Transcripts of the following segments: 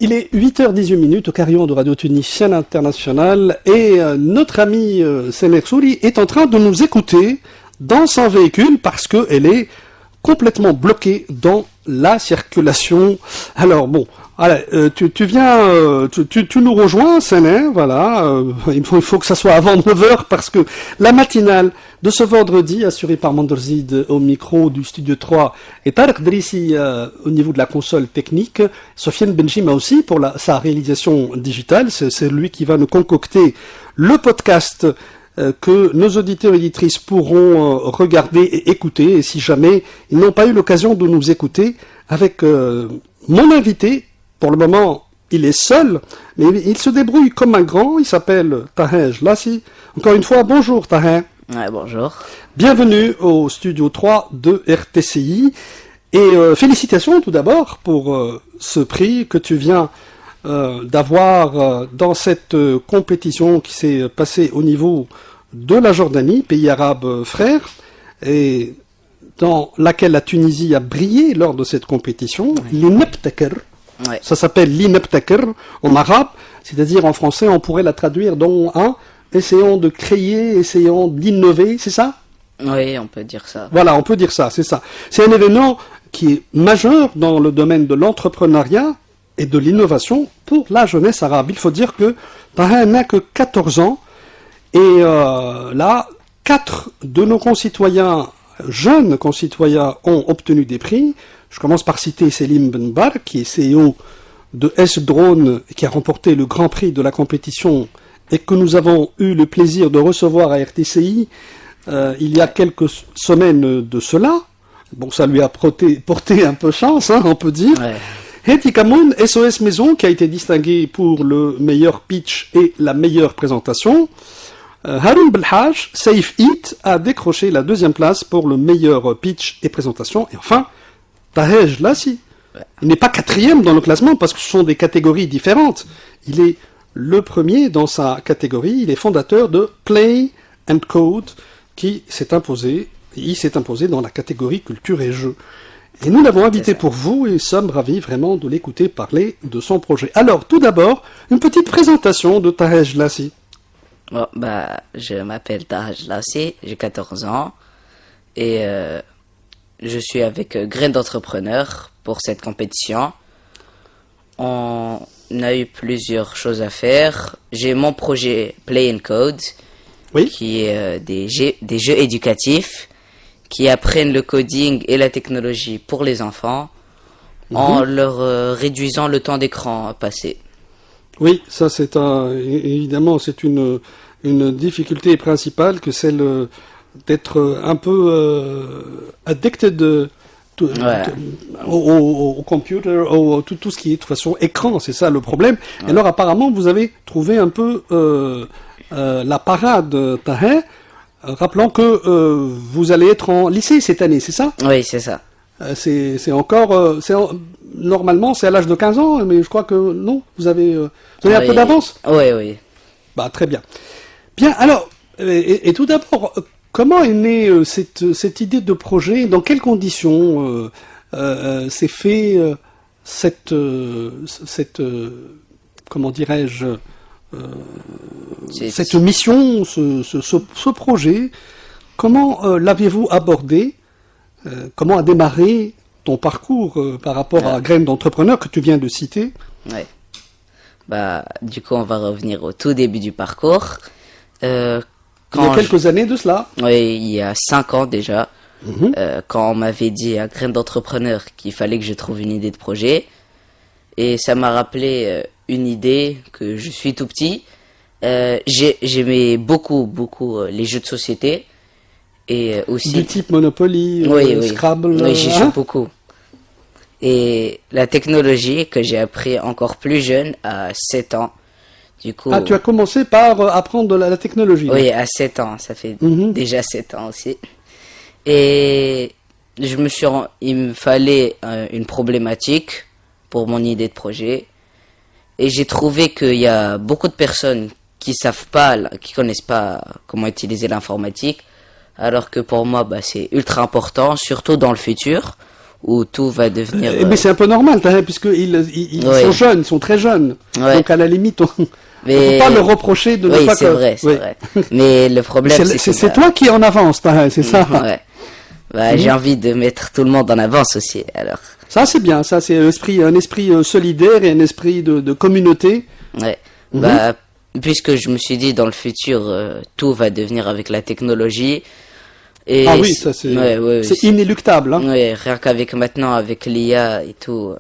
Il est 8h18 au carillon de Radio Tunisienne Internationale et notre ami Semer Souri est en train de nous écouter dans son véhicule parce qu'elle est complètement bloquée dans la circulation. Alors bon, allez, tu viens, tu nous rejoins, Semer, voilà. Il faut que ça soit avant 9h parce que la matinale de ce vendredi, assurée par Mandorzid au micro du Studio 3, et Tarek Drissi au niveau de la console technique, Sofiane Benjima aussi pour sa réalisation digitale. C'est lui qui va nous concocter le podcast que nos auditeurs et éditrices pourront regarder et écouter. Et si jamais ils n'ont pas eu l'occasion de nous écouter, avec mon invité, pour le moment, il est seul, mais il se débrouille comme un grand. Il s'appelle Taher Jlassi. Encore une fois, bonjour Taher. Ouais, bonjour. Bienvenue au Studio 3 de RTCI. Et félicitations tout d'abord pour ce prix que tu viens d'avoir dans cette compétition qui s'est passée au niveau de la Jordanie, pays arabe frère, et dans laquelle la Tunisie a brillé lors de cette compétition, l'Inebtaker. Ouais. Ça s'appelle l'Inebtaker en arabe, c'est-à-dire en français on pourrait la traduire dans essayons de créer, essayons d'innover, c'est ça? Oui, on peut dire ça. Voilà, on peut dire ça, c'est ça. C'est un événement qui est majeur dans le domaine de l'entrepreneuriat et de l'innovation pour la jeunesse arabe. Il faut dire que Taher n'a que 14 ans et là, 4 de nos concitoyens, jeunes concitoyens, ont obtenu des prix. Je commence par citer Selim Benbar, qui est CEO de S-Drone, qui a remporté le grand prix de la compétition et que nous avons eu le plaisir de recevoir à RTCI il y a quelques semaines de cela. Bon, ça lui a porté un peu chance, hein, on peut dire. Ouais. Heti Kamoun, SOS Maison, qui a été distingué pour le meilleur pitch et la meilleure présentation. Haroun Belhaj, Safe Eat, a décroché la 2e place pour le meilleur pitch et présentation. Et enfin, Taher Jlassi, il n'est pas 4e dans le classement parce que ce sont des catégories différentes. Il est le premier dans sa catégorie. Il est fondateur de Play and Code, qui s'est imposé. Il s'est imposé dans la catégorie culture et jeux. Et nous l'avons invité pour vous et sommes ravis vraiment de l'écouter parler de son projet. Alors, tout d'abord, une petite présentation de Taher Jlassi. Bon, je m'appelle Taher Jlassi, j'ai 14 ans et je suis avec Grain d'entrepreneur pour cette compétition. On a eu plusieurs choses à faire. J'ai mon projet Play and Code, Oui. qui est des jeux éducatifs qui apprennent le coding et la technologie pour les enfants en leur réduisant le temps d'écran à passer. Oui, ça c'est évidemment c'est une difficulté principale que celle d'être un peu addicted au computer, tout ce qui est de toute façon écran, c'est ça le problème. Ouais. Et alors apparemment vous avez trouvé un peu la parade, Taher, rappelant que vous allez être en lycée cette année, c'est ça? Oui, c'est ça. C'est encore normalement c'est à l'âge de 15 ans, mais je crois que non, vous avez un peu d'avance. Oui. Bah très bien. Bien, alors et tout d'abord, comment est née cette idée de projet? Dans quelles conditions s'est fait cette comment dirais-je cette mission, ce projet? Comment l'avez-vous abordé? Comment a démarré ton parcours par rapport à Grain d'entrepreneur que tu viens de citer? Ouais. Du coup, on va revenir au tout début du parcours. Il y a quelques années de cela? Oui, il y a 5 ans déjà. Quand on m'avait dit à Grain d'entrepreneur qu'il fallait que je trouve une idée de projet. Et ça m'a rappelé une idée que je suis tout petit. J'aimais beaucoup les jeux de société. Et aussi du type Monopoly, Scrabble. Oui, j'y joue beaucoup. Et la technologie que j'ai appris encore plus jeune, à 7 ans. Du coup, tu as commencé par apprendre la technologie. Oui, à 7 ans, ça fait déjà 7 ans aussi. Et il me fallait une problématique pour mon idée de projet. Et j'ai trouvé qu'il y a beaucoup de personnes qui connaissent pas comment utiliser l'informatique. Alors que pour moi, c'est ultra important, surtout dans le futur, où tout va devenir... Mais c'est un peu normal, puisqu'ils sont jeunes, ils sont très jeunes. Ouais. Donc à la limite, on ne Mais... peut pas leur reprocher de ne Oui, pas... c'est vrai, c'est oui. vrai. Mais le problème, c'est que... C'est toi qui es en avance, c'est ça. Ouais. Bah, j'ai envie de mettre tout le monde en avance aussi, alors. Ça, c'est bien, ça, c'est un esprit solidaire et un esprit de communauté. Ouais. Bah, puisque je me suis dit, dans le futur, tout va devenir avec la technologie. Et Ah oui, ça, c'est c'est inéluctable. Hein. Ouais, rien qu'avec maintenant, avec l'IA et tout,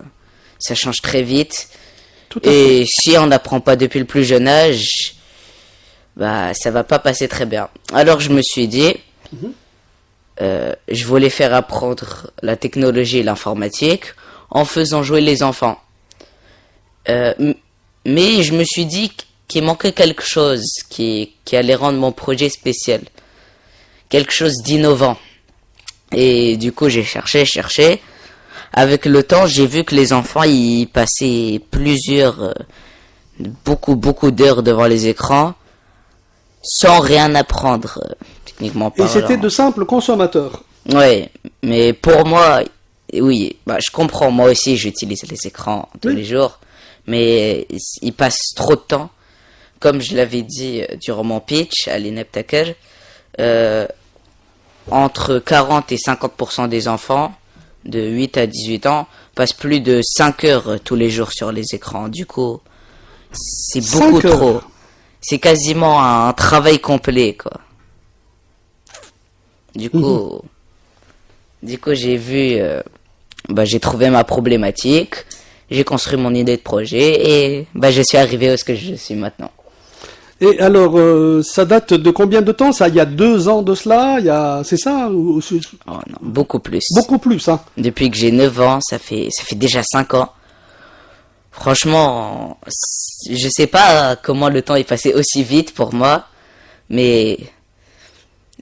ça change très vite. Tout à fait. Et si on n'apprend pas depuis le plus jeune âge, bah, ça va pas passer très bien. Alors, je me suis dit... je voulais faire apprendre la technologie et l'informatique en faisant jouer les enfants. Mais je me suis dit qu'il manquait quelque chose qui allait rendre mon projet spécial. Quelque chose d'innovant. Et du coup, j'ai cherché. Avec le temps, j'ai vu que les enfants, ils passaient beaucoup d'heures devant les écrans sans rien apprendre. Techniquement Et parlant. c'était de simples consommateurs. Ouais, mais pour moi, oui, bah, je comprends, moi aussi j'utilise les écrans tous les jours, mais ils passent trop de temps. Comme je l'avais dit durant mon pitch à l'INEP Taker, entre 40 et 50% des enfants de 8 à 18 ans passent plus de 5 heures tous les jours sur les écrans. Du coup, c'est beaucoup 5 heures. trop. C'est quasiment un travail complet, quoi. Du coup, j'ai vu, j'ai trouvé ma problématique, j'ai construit mon idée de projet et je suis arrivé où ce que je suis maintenant. Et alors, ça date de combien de temps ça? Il y a 2 ans de cela, c'est ça Oh non, beaucoup plus. Beaucoup plus, hein. Depuis que j'ai 9 ans, ça fait déjà 5 ans. Franchement, je sais pas comment le temps est passé aussi vite pour moi, mais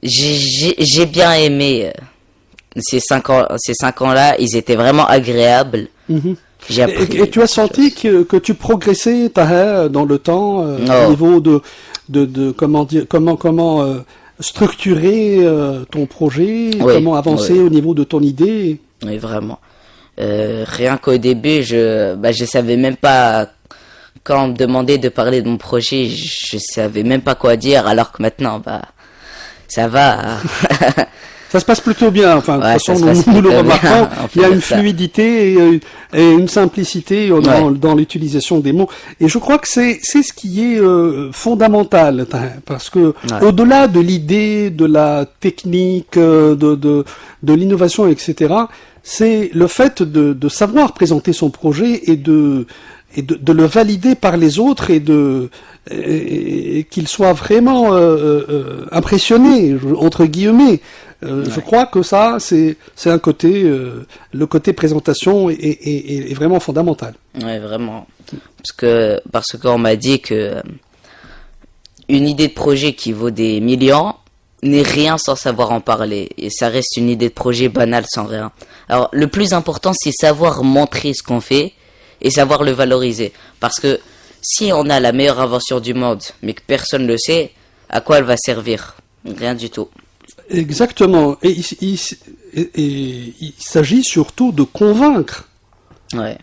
j'ai bien aimé ces 5 ans-là, ils étaient vraiment agréables. J'ai appris Et tu as senti que tu progressais dans le temps au niveau de comment dire, comment structurer ton projet, Oui, comment avancer au niveau de ton idée. Oui, vraiment. Rien qu'au début, je savais même pas, quand on me demandait de parler de mon projet, je savais même pas quoi dire, alors que maintenant, ça va. Ça se passe plutôt bien, enfin, de Ouais, toute façon, ça se passe nous le plutôt bien, remarquons, on peut il y a dire une ça. fluidité et une simplicité dans l'utilisation des mots. Et je crois que c'est ce qui est fondamental, parce que au-delà de l'idée, de la technique, de l'innovation, etc., c'est le fait de savoir présenter son projet et de le valider par les autres et qu'il soit vraiment impressionné, entre guillemets. Je crois que ça, c'est un côté, le côté présentation est vraiment fondamental. Ouais, vraiment. Parce qu'on m'a dit que une idée de projet qui vaut des millions n'est rien sans savoir en parler. Et ça reste une idée de projet banale sans rien. Alors, le plus important, c'est savoir montrer ce qu'on fait et savoir le valoriser. Parce que si on a la meilleure invention du monde, mais que personne ne le sait, à quoi elle va servir? Rien du tout. Exactement. Et il s'agit surtout de convaincre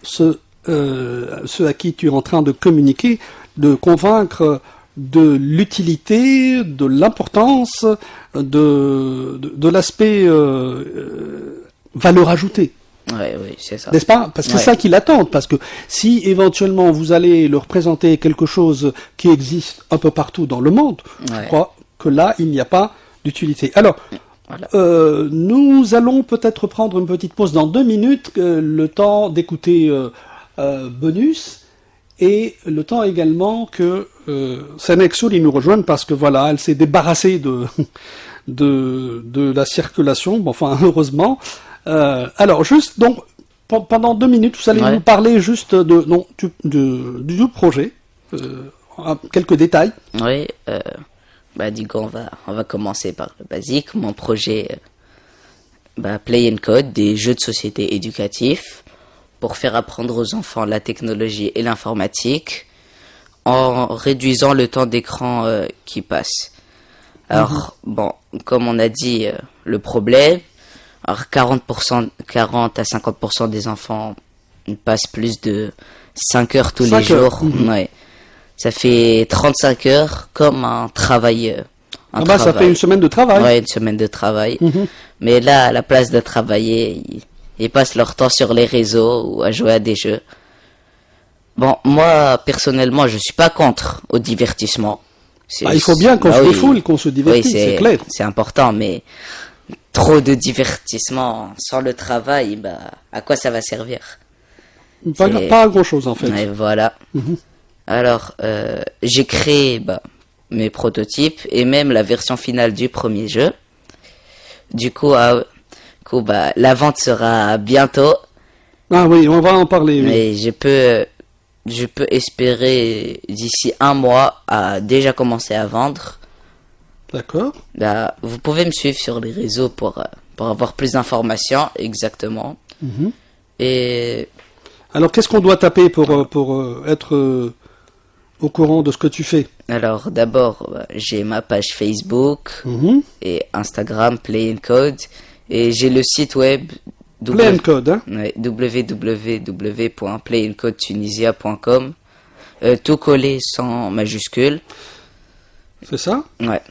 ceux à qui tu es en train de communiquer, de convaincre de l'utilité, de l'importance, de l'aspect valeur ajoutée. Oui, c'est ça. N'est-ce pas? Parce que c'est ça qu'ils attendent. Parce que si éventuellement vous allez leur présenter quelque chose qui existe un peu partout dans le monde, je crois que là, il n'y a pas d'utilité. Alors, nous allons peut-être prendre une petite pause dans 2 minutes, le temps d'écouter Bonus, et le temps également que Senexul nous rejoigne, parce que voilà, elle s'est débarrassée de la circulation, bon, enfin, heureusement. Alors, juste, donc, pendant 2 minutes, vous allez nous parler juste du projet, quelques détails. Oui, du coup, on va commencer par le basique. Mon projet, Play and Code, des jeux de société éducatifs pour faire apprendre aux enfants la technologie et l'informatique en réduisant le temps d'écran qui passe. Alors, comme on a dit, le problème, Alors 40 à 50% des enfants passent plus de 5 heures tous les 5 heures. jours. Ouais. Ça fait 35 heures comme un travail. Ça fait une semaine de travail. Ouais, une semaine de travail. Mais là, à la place de travailler, ils passent leur temps sur les réseaux ou à jouer à des jeux. Bon, moi, personnellement, je suis pas contre au divertissement. Il faut bien qu'on se défoule, qu'on se divertisse, oui, c'est clair. C'est important, mais trop de divertissement sans le travail, à quoi ça va servir? Pas à grand chose, en fait. Et voilà. Alors, j'ai créé mes prototypes et même la version finale du premier jeu. Du coup, la vente sera bientôt. Ah oui, on va en parler. Oui. Et je peux espérer d'ici un mois à déjà commencer à vendre. D'accord. Vous pouvez me suivre sur les réseaux pour avoir plus d'informations, exactement. Et alors, qu'est-ce qu'on doit taper pour être au courant de ce que tu fais? alors, d'abord, j'ai ma page Facebook et Instagram, Play and Code, et j'ai le site web Play and Code, hein? Ouais, www.playandcodetunisia.com, tout collé sans majuscule. C'est ça? Ouais.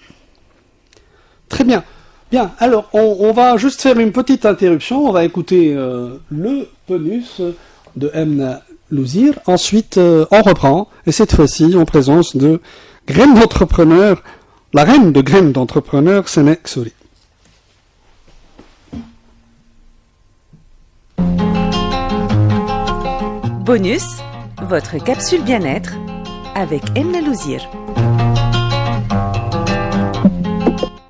Très bien. Bien, alors on va juste faire une petite interruption. On va écouter le bonus de Emna Louzir. Ensuite, on reprend. Et cette fois-ci, en présence de Graines d'entrepreneur, la reine de Graines d'entrepreneur, Senek Souri. Bonus, votre capsule bien-être avec Emna Louzir.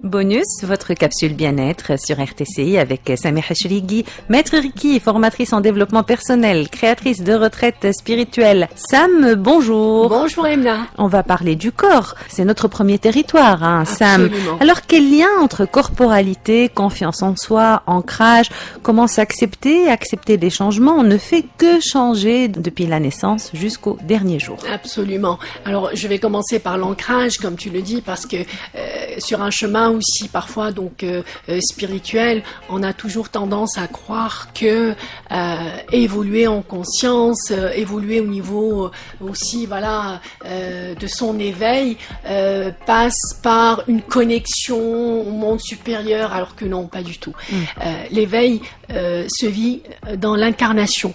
Bonus, votre capsule bien-être sur RTCI avec Samiha Chrigui, maître Reiki et formatrice en développement personnel, créatrice de retraite spirituelle. Sam, bonjour. Bonjour Emna. On va parler du corps, c'est notre premier territoire, hein, Sam. Absolument. Alors quel lien entre corporalité, confiance en soi, ancrage, comment s'accepter, accepter des changements? On ne fait que changer depuis la naissance jusqu'au dernier jour. Absolument. Alors je vais commencer par l'ancrage, comme tu le dis, parce que sur un chemin aussi parfois spirituel, on a toujours tendance à croire que évoluer en conscience, évoluer au niveau aussi de son éveil passe par une connexion au monde supérieur, alors que non, pas du tout. L'éveil se vit dans l'incarnation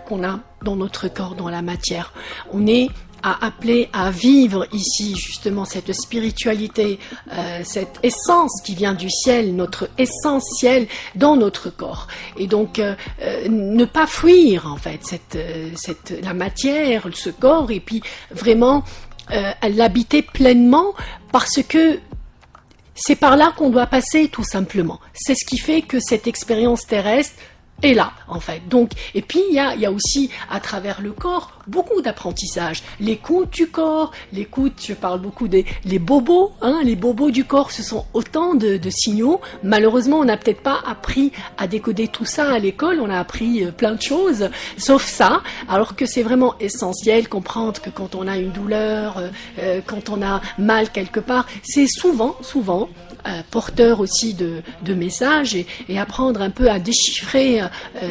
qu'on a dans notre corps, dans la matière. On est appelé à vivre ici justement cette spiritualité, cette essence qui vient du ciel, notre essentiel dans notre corps. Et donc ne pas fuir en fait la matière, ce corps, et puis vraiment l'habiter pleinement, parce que c'est par là qu'on doit passer tout simplement. C'est ce qui fait que cette expérience terrestre est là, en fait. Donc, et puis, il y a aussi, à travers le corps, beaucoup d'apprentissage. L'écoute du corps, je parle beaucoup les bobos, hein, les bobos du corps, ce sont autant de signaux. Malheureusement, on n'a peut-être pas appris à décoder tout ça à l'école, on a appris plein de choses, sauf ça, alors que c'est vraiment essentiel, comprendre que quand on a une douleur, quand on a mal quelque part, c'est souvent, porteur aussi de messages, et apprendre un peu à déchiffrer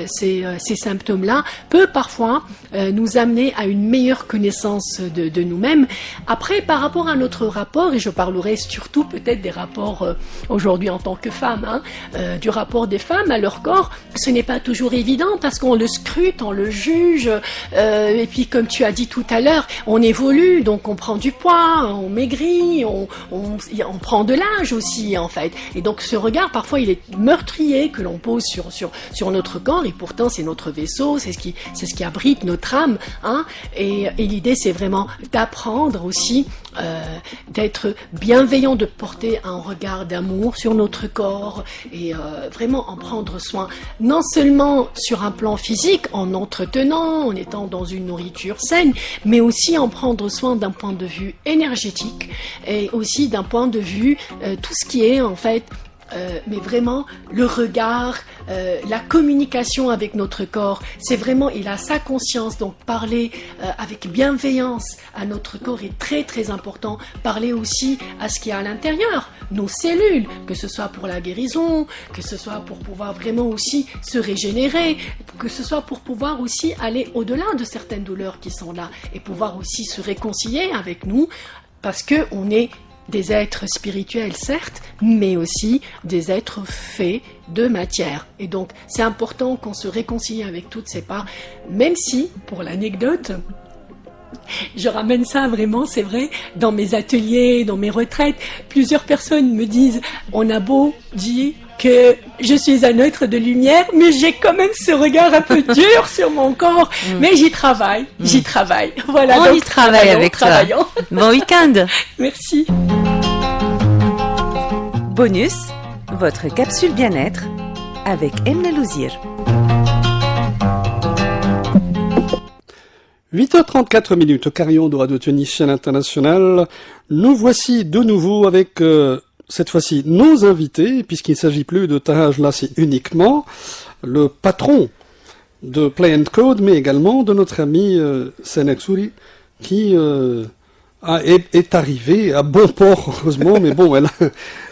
ces symptômes-là peut parfois nous amener à une meilleure connaissance de nous-mêmes. Après, par rapport à notre rapport, et je parlerai surtout peut-être des rapports aujourd'hui en tant que femme, du rapport des femmes à leur corps, ce n'est pas toujours évident parce qu'on le scrute, on le juge, et puis comme tu as dit tout à l'heure, on évolue, donc on prend du poids, on maigrit, on prend de l'âge aussi en fait. Et donc ce regard parfois il est meurtrier que l'on pose sur notre corps, et pourtant c'est notre vaisseau, c'est ce qui abrite notre âme, hein. Et l'idée c'est vraiment d'apprendre aussi, d'être bienveillant, de porter un regard d'amour sur notre corps, et vraiment en prendre soin, non seulement sur un plan physique, en entretenant, en étant dans une nourriture saine, mais aussi en prendre soin d'un point de vue énergétique, et aussi d'un point de vue tout ce qui est en fait mais vraiment le regard, la communication avec notre corps. C'est vraiment, il a sa conscience, donc parler avec bienveillance à notre corps est très très important. Parler aussi à ce qu'il y a à l'intérieur, nos cellules, que ce soit pour la guérison, que ce soit pour pouvoir vraiment aussi se régénérer, que ce soit pour pouvoir aussi aller au-delà de certaines douleurs qui sont là et pouvoir aussi se réconcilier avec nous, parce que on est des êtres spirituels, certes, mais aussi des êtres faits de matière. Et donc, c'est important qu'on se réconcilie avec toutes ces parts, même si, pour l'anecdote, je ramène ça vraiment, c'est vrai, dans mes ateliers, dans mes retraites, plusieurs personnes me disent, on a beau dire que je suis un être de lumière, mais j'ai quand même ce regard un peu dur sur mon corps, mais j'y travaille. Voilà, on donc, y travaille avec toi. Bon week-end. Merci. Bonus, votre capsule bien-être avec Emna Louzir. 8h34 au carillon de Radio Tunisienne International. Nous voici de nouveau avec cette fois-ci nos invités, puisqu'il ne s'agit plus de Taha Ajlassi uniquement, le patron de Play & Code, mais également de notre ami Senek Souri, qui est arrivée à bon port, heureusement, mais bon,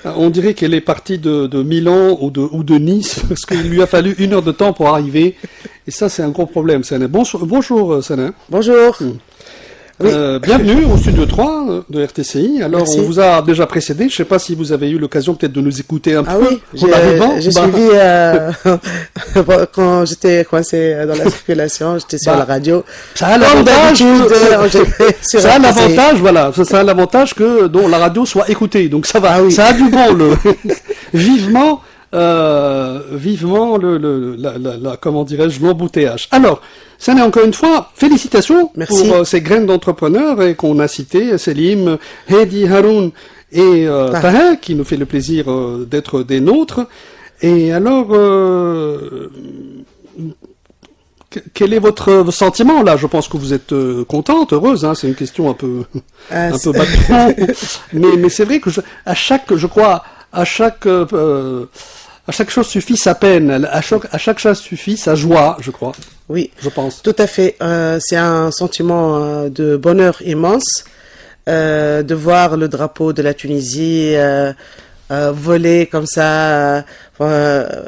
on dirait qu'elle est partie de Milan ou de Nice, parce qu'il lui a fallu 1 heure de temps pour arriver, et ça c'est un gros problème, Senek. Bonjour Senek. Bonjour. Oui. Bienvenue au Studio 3 de RTCI. Alors, Merci. on vous a déjà précédé. Je ne sais pas si vous avez eu l'occasion peut-être de nous écouter un peu. Ah oui, j'ai suivi quand j'étais coincé dans la circulation, j'étais sur la radio. Ça a l'avantage, ça a l'avantage, voilà, ça a l'avantage que la radio soit écoutée. Donc ça va, ça a du bon. Vivement comment dirais-je, l'embouteillage. Alors, ça n'est encore une fois, félicitations pour ces graines d'entrepreneurs et qu'on a cité, Selim, Hedi, Haroun et Taha, qui nous fait le plaisir d'être des nôtres. Et alors, quel est votre sentiment là? Je pense que vous êtes contente, heureuse, hein, c'est une question un peu bateau. mais c'est vrai que à chaque chose suffit sa peine, à chaque chose suffit sa joie, je crois. Oui, je pense. Tout à fait. C'est un sentiment de bonheur immense de voir le drapeau de la Tunisie voler comme ça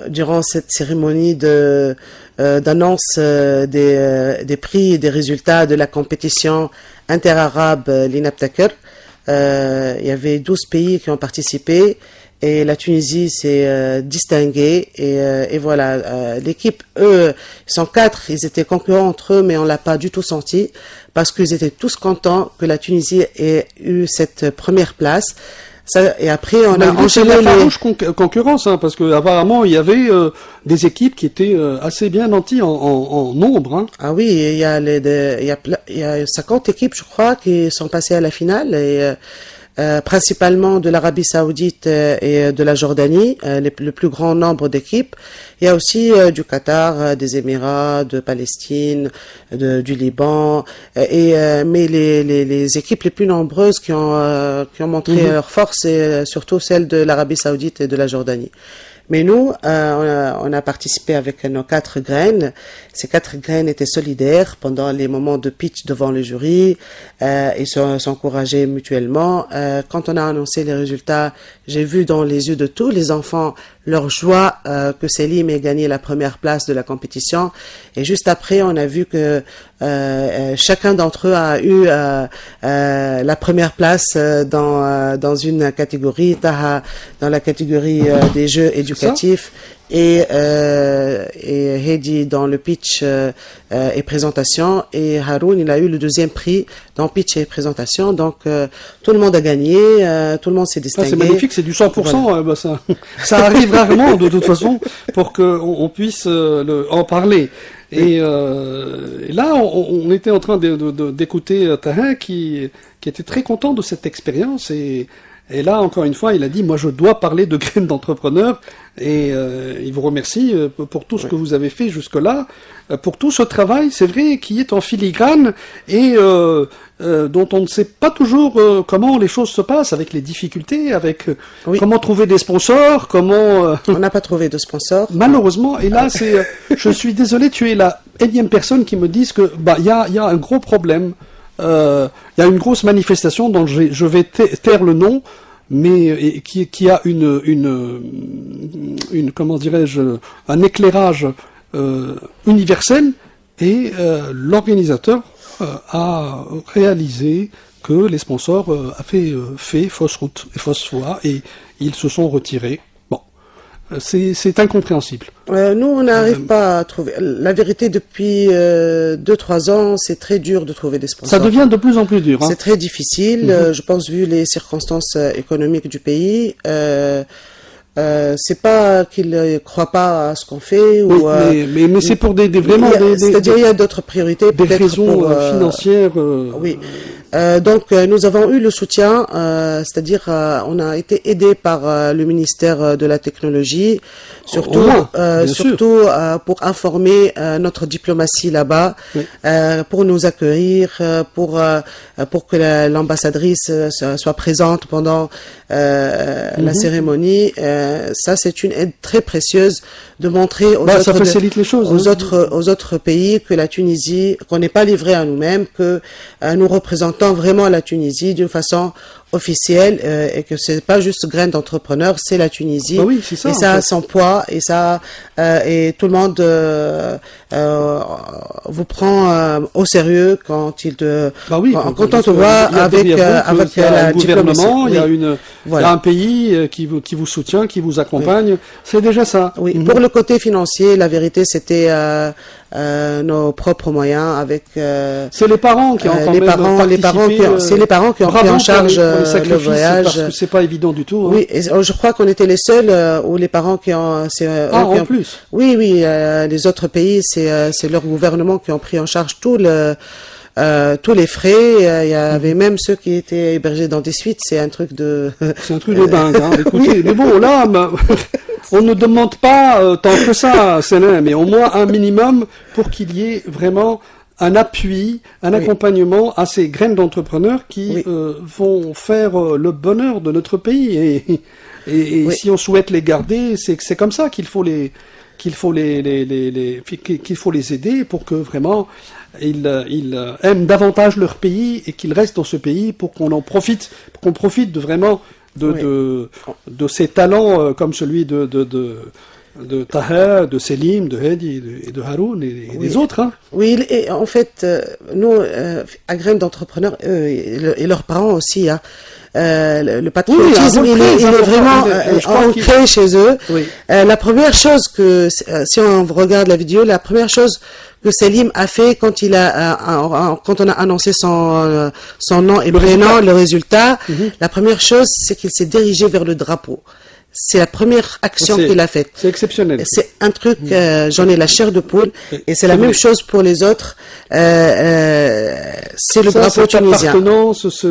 durant cette cérémonie d'annonce des prix et des résultats de la compétition interarabe l'Inabtakir. Il y avait 12 pays qui ont participé. Et la Tunisie s'est distinguée et voilà, l'équipe, eux, ils sont 4, ils étaient concurrents entre eux, mais on l'a pas du tout senti parce qu'ils étaient tous contents que la Tunisie ait eu cette première place. Ça, et après, on a enchaîné la farouche concurrence, hein, parce que apparemment il y avait des équipes qui étaient assez bien nanties en nombre. Hein. Ah oui, il y a 50 équipes, je crois, qui sont passées à la finale et principalement de l'Arabie Saoudite et de la Jordanie, le plus grand nombre d'équipes. Il y a aussi du Qatar, des Émirats, de Palestine, du Liban, mais les équipes les plus nombreuses qui ont montré leur force, c'est surtout celles de l'Arabie Saoudite et de la Jordanie. Mais nous, on a participé avec nos 4 graines. Ces 4 graines étaient solidaires pendant les moments de pitch devant le jury et s'encourageaient mutuellement. Quand on a annoncé les résultats, j'ai vu dans les yeux de tous les enfants leur joie que Selim ait gagné la première place de la compétition. Et juste après, on a vu que chacun d'entre eux a eu la première place dans une catégorie, Taha dans la catégorie des jeux éducatifs et Hedi dans le pitch et présentation, et Haroun il a eu le 2e prix dans pitch et présentation. Donc tout le monde a gagné, tout le monde s'est distingué. C'est magnifique, c'est du 100%. Voilà. Ça arrive rarement de toute façon pour qu'on puisse en parler. Et là, on était en train d'écouter Taha qui était très content de cette expérience et Et là, encore une fois, il a dit, moi, je dois parler de graines d'entrepreneurs. Et il vous remercie pour tout ce que vous avez fait jusque-là, pour tout ce travail, c'est vrai, qui est en filigrane et dont on ne sait pas toujours comment les choses se passent, avec les difficultés, avec comment trouver des sponsors, comment... On n'a pas trouvé de sponsors. Malheureusement, et là, je suis désolé, tu es la énième personne qui me dise que il y a un gros problème, il y a une grosse manifestation dont je vais taire le nom, mais qui a une comment dirais-je, un éclairage universel, et l'organisateur a réalisé que les sponsors avaient fait fausse route et fausse foi, et ils se sont retirés. Bon, c'est incompréhensible. Nous, on n'arrive pas à trouver. La vérité, depuis 2-3 ans, c'est très dur de trouver des sponsors. Ça devient de plus en plus dur. Hein. C'est très difficile. Je pense, vu les circonstances économiques du pays. C'est pas qu'ils ne croient pas à ce qu'on fait. Oui, ou, mais c'est pour vraiment c'est-à-dire, il y a d'autres priorités. Des raisons financières. Oui. Donc, nous avons eu le soutien, c'est-à-dire, on a été aidé par le ministère de la Technologie, surtout pour informer notre diplomatie là-bas, oui. Pour nous accueillir, pour que l'ambassadrice soit présente pendant la cérémonie. Ça, c'est une aide très précieuse de montrer aux ça facilite les choses, aux autres pays que la Tunisie, qu'on n'est pas livré à nous-mêmes, que nous représentons vraiment la Tunisie d'une façon officielle, et que c'est pas juste graine d'entrepreneur, c'est la Tunisie. Bah oui, c'est ça, et ça a son poids, et ça et tout le monde vous prend au sérieux quand il te bah oui, quand on te voit avec la gouvernement, oui. il y a un pays qui vous soutient, qui vous accompagne, oui. C'est déjà ça. Oui, pour le côté financier, la vérité c'était nos propres moyens avec c'est les parents qui ont c'est les parents qui ont pris en charge le voyage, parce que c'est pas évident du tout. Hein. Oui, et je crois qu'on était les seuls où les parents qui ont en plus. Oui, les autres pays, c'est leur gouvernement qui ont pris en charge tous les frais. Il y avait même ceux qui étaient hébergés dans des suites. C'est un truc de dingue. Hein. Écoutez, mais bon, là, on ne demande pas tant que ça, mais au moins un minimum pour qu'il y ait vraiment un appui, un accompagnement à ces graines d'entrepreneurs qui vont faire le bonheur de notre pays. Et si on souhaite les garder, c'est comme ça qu'il faut les aider pour que vraiment ils aiment davantage leur pays et qu'ils restent dans ce pays pour qu'on profite de vraiment de ces talents comme celui de Taha, de Selim, de Hedi et de Haroun et des autres. Hein. Oui, et en fait, nous, à Graines d'entrepreneurs, et leurs parents aussi, hein, le patriotisme, il est vraiment ancré chez eux. Oui. La première chose si on regarde la vidéo, la première chose que Selim a fait quand quand on a annoncé son nom et prénom, le résultat, la première chose, c'est qu'il s'est dirigé vers le drapeau. C'est la première action qu'il a faite. C'est exceptionnel. C'est un truc, j'en ai la chair de poule, et c'est la même chose pour les autres. C'est le drapeau tunisien.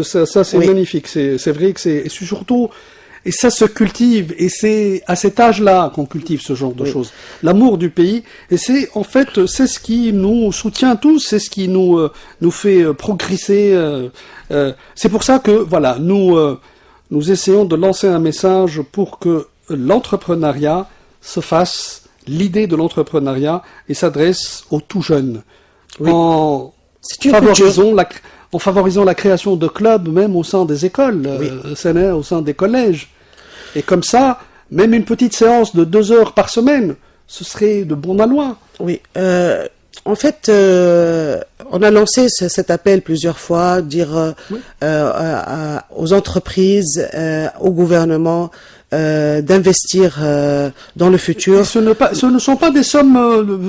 Ça c'est magnifique. C'est vrai que c'est surtout, et ça se cultive, et c'est à cet âge-là qu'on cultive ce genre de choses. L'amour du pays, et c'est ce qui nous soutient tous, c'est ce qui nous fait progresser. C'est pour ça que voilà, nous essayons de lancer un message pour que l'entrepreneuriat se fasse, l'idée de l'entrepreneuriat, et s'adresse aux tout jeunes. Oui. En favorisant la création de clubs, même au sein des écoles, au sein des collèges. Et comme ça, même une petite séance de 2 heures par semaine, ce serait de bon aloi. Oui. En fait, on a lancé cet appel plusieurs fois, dire aux entreprises, au gouvernement, d'investir dans le futur. Ce ne sont pas des sommes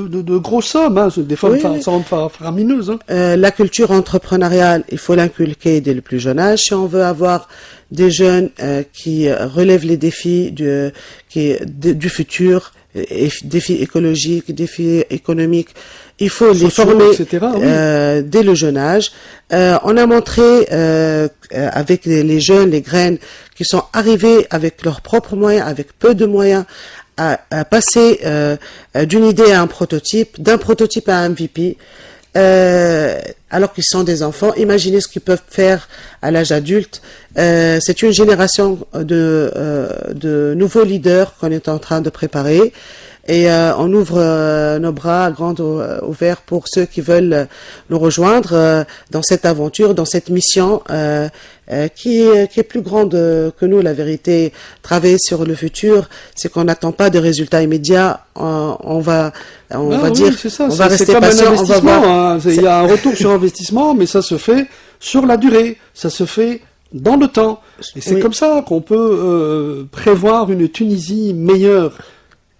de grosses sommes, hein, des sommes faramineuses. Hein. La culture entrepreneuriale, il faut l'inculquer dès le plus jeune âge. Si on veut avoir des jeunes qui relèvent les défis du futur, défis écologiques, défis économiques, il faut les sociaux, former etc., oui. dès le jeune âge. On a montré avec les jeunes, les graines, qui sont arrivés avec leurs propres moyens, avec peu de moyens, à passer d'une idée à un prototype, d'un prototype à un MVP. Alors qu'ils sont des enfants, imaginez ce qu'ils peuvent faire à l'âge adulte. C'est une génération de nouveaux leaders qu'on est en train de préparer. Et on ouvre nos bras grands ouverts pour ceux qui veulent nous rejoindre dans cette aventure, dans cette mission qui est plus grande que nous. La vérité, travailler sur le futur, c'est qu'on n'attend pas de résultats immédiats. On va dire, c'est ça, on va c'est rester comme patient. un investissement. Hein. Il y a un retour sur investissement, mais ça se fait sur la durée. Ça se fait dans le temps. Et c'est comme ça qu'on peut prévoir une Tunisie meilleure.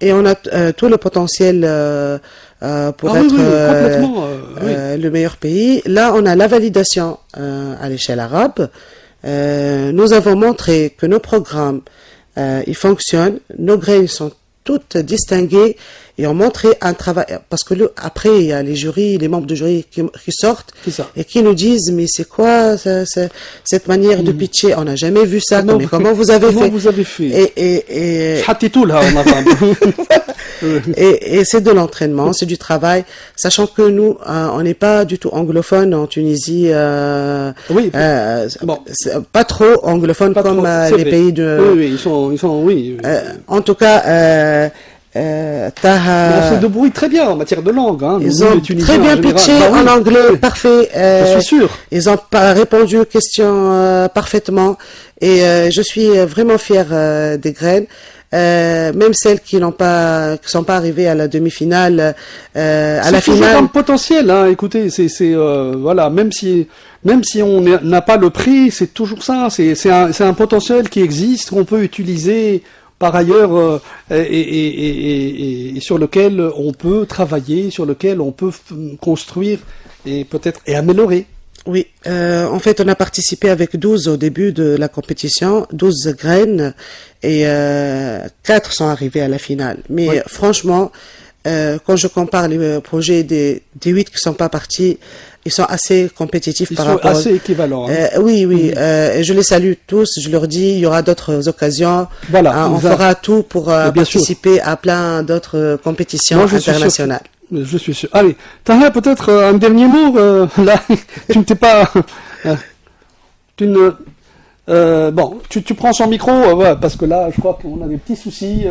Et on a tout le potentiel pour être le meilleur pays. Là, on a la validation à l'échelle arabe. Nous avons montré que nos programmes, ils fonctionnent. Nos graines sont toutes distinguées et ont montré un travail. Parce que après, il y a les jurys, les membres de jury qui sortent et qui nous disent, mais c'est quoi cette manière de pitcher? On n'a jamais vu ça. Comment vous avez fait? Et c'est de l'entraînement, c'est du travail, sachant que nous, on n'est pas du tout anglophone en Tunisie. Pas trop anglophone comme les pays de. Oui, ils sont, oui. En tout cas. On se débrouille très bien en matière de langue. Hein. Ils ont très bien pitché en anglais, parfait. Je suis sûr. Ils ont répondu aux questions parfaitement. Et je suis vraiment fier des graines. Même celles qui sont pas arrivées à la demi-finale, à la finale. C'est toujours un potentiel, hein. Écoutez, voilà, même si on n'a pas le prix, c'est toujours ça. C'est un potentiel qui existe, qu'on peut utiliser par ailleurs et sur lequel on peut travailler, sur lequel on peut construire et peut-être améliorer. Oui, en fait, on a participé avec 12 au début de la compétition, 12 graines, et 4 sont arrivés à la finale. Mais franchement, quand je compare les projets des 8 qui sont pas partis, ils sont assez compétitifs par rapport. Ils sont assez équivalents. Hein. Oui. Et je les salue tous. Je leur dis, il y aura d'autres occasions. Voilà. On fera tout pour participer à plein d'autres compétitions internationales. Je suis sûr. Allez, Taha, peut-être un dernier mot. Là, tu ne t'es pas. Bon, tu prends son micro, parce que là, je crois qu'on a des petits soucis.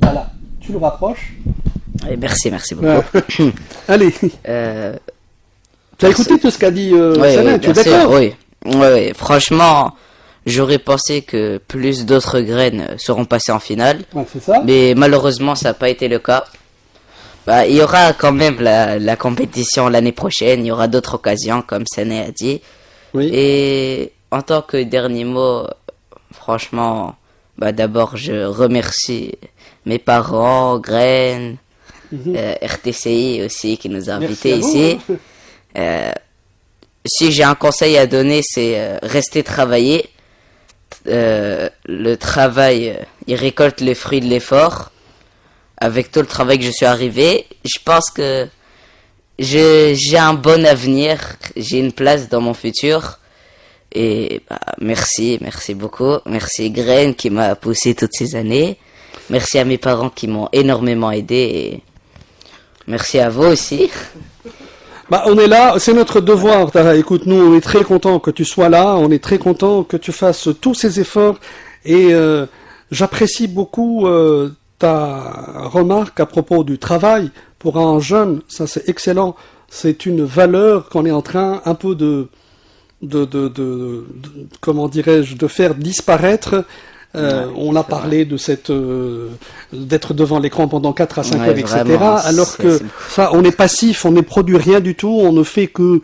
Voilà, tu le rapproches. Et merci beaucoup. Allez. Tu as écouté tout ce qu'a dit Sana, tu es d'accord? Oui. Franchement, j'aurais pensé que plus d'autres graines seront passées en finale. Ouais, c'est ça. Mais malheureusement, ça n'a pas été le cas. Il y aura quand même la compétition l'année prochaine. Il y aura d'autres occasions, comme Sana a dit. Oui. Et en tant que dernier mot, franchement, d'abord, je remercie mes parents, Graines, RTCI aussi, qui nous a invités ici. Si j'ai un conseil à donner, c'est rester travailler. Le travail, il récolte les fruits de l'effort. Avec tout le travail que je suis arrivé, je pense que j'ai un bon avenir, j'ai une place dans mon futur. Et merci beaucoup. Merci Graine qui m'a poussé toutes ces années. Merci à mes parents qui m'ont énormément aidé. Et merci à vous aussi. On est là, c'est notre devoir, Tara. Écoute, nous, on est très contents que tu sois là, on est très contents que tu fasses tous ces efforts. Et j'apprécie beaucoup ta remarque à propos du travail. Pour un jeune, ça c'est excellent. C'est une valeur qu'on est en train un peu de comment dirais-je, de faire disparaître. On a parlé de d'être devant l'écran pendant 4 à 5 heures, etc. Alors que ça, on est passif, on ne produit rien du tout, on ne fait que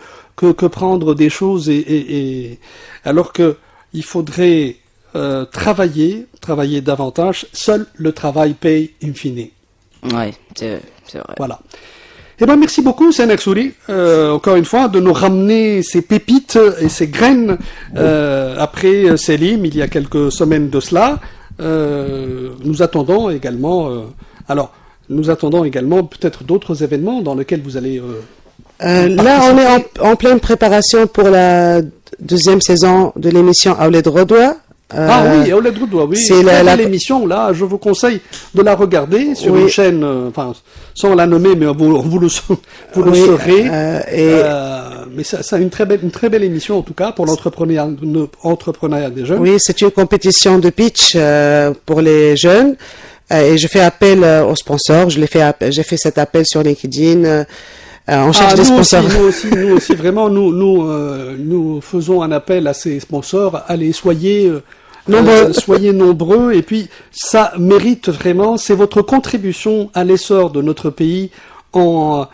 prendre des choses et alors que il faudrait travailler davantage. Seul le travail paye in fine. Ouais, c'est vrai. Voilà. Eh ben, merci beaucoup, Sana Ersouli, encore une fois, de nous ramener ces pépites et ces graines après Selim, il y a quelques semaines de cela. Nous attendons également. Alors, nous attendons également peut-être d'autres événements dans lesquels vous allez... Là, on est en pleine préparation pour la deuxième saison de l'émission Aouled Rodoua. oui, Aouled Rodoua, oui. C'est l'émission, là, je vous conseille de la regarder sur oui. une chaîne, sans la nommer, mais vous le saurez. Mais c'est une très belle émission, en tout cas, pour l'entrepreneuriat des jeunes. Oui, c'est une compétition de pitch pour les jeunes. Et je fais appel aux sponsors. J'ai fait cet appel sur LinkedIn. On cherche des sponsors. Nous aussi, vraiment, nous faisons un appel à ces sponsors. Allez, soyez nombreux. Et puis, ça mérite vraiment. C'est votre contribution à l'essor de notre pays en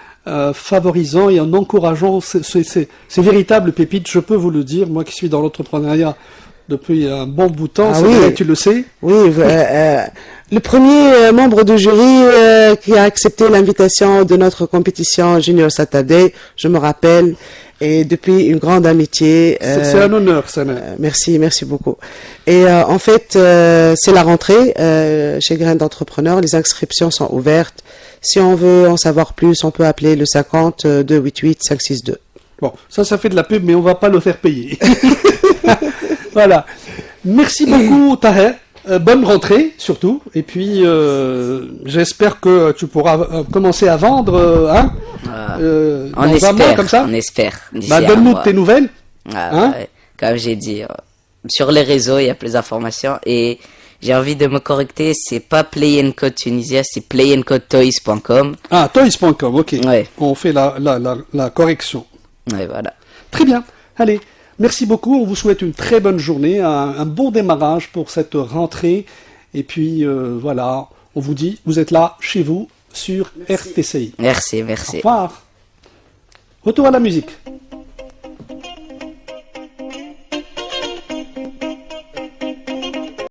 favorisant et en encourageant ces véritables pépites. Je peux vous le dire, moi qui suis dans l'entrepreneuriat depuis un bon bout de temps, tu le sais. Oui, le premier membre du jury qui a accepté l'invitation de notre compétition Junior Saturday, je me rappelle, et depuis une grande amitié. C'est un honneur, ça. Merci beaucoup. Et en fait, c'est la rentrée chez Graines d'entrepreneurs. Les inscriptions sont ouvertes. Si on veut en savoir plus, on peut appeler le 50 288 562. Bon, ça fait de la pub, mais on va pas le faire payer. Voilà. Merci beaucoup, Taher. Bonne rentrée, surtout. Et puis, j'espère que tu pourras commencer à vendre, on dans espère, un mois, comme ça. On espère. Donne-nous tes nouvelles. Ouais. Comme j'ai dit, sur les réseaux, il y a plus d'informations. Et j'ai envie de me correcter, c'est pas Play and Code Tunisia, c'est playandcodetoys.com. Ah, toys.com, ok. Ouais. On fait la correction. Ouais, voilà. Très bien. Allez. Merci beaucoup, on vous souhaite une très bonne journée, un bon démarrage pour cette rentrée. Et puis voilà, on vous dit, vous êtes là, chez vous, sur RTCI. Merci. Au revoir. Retour à la musique.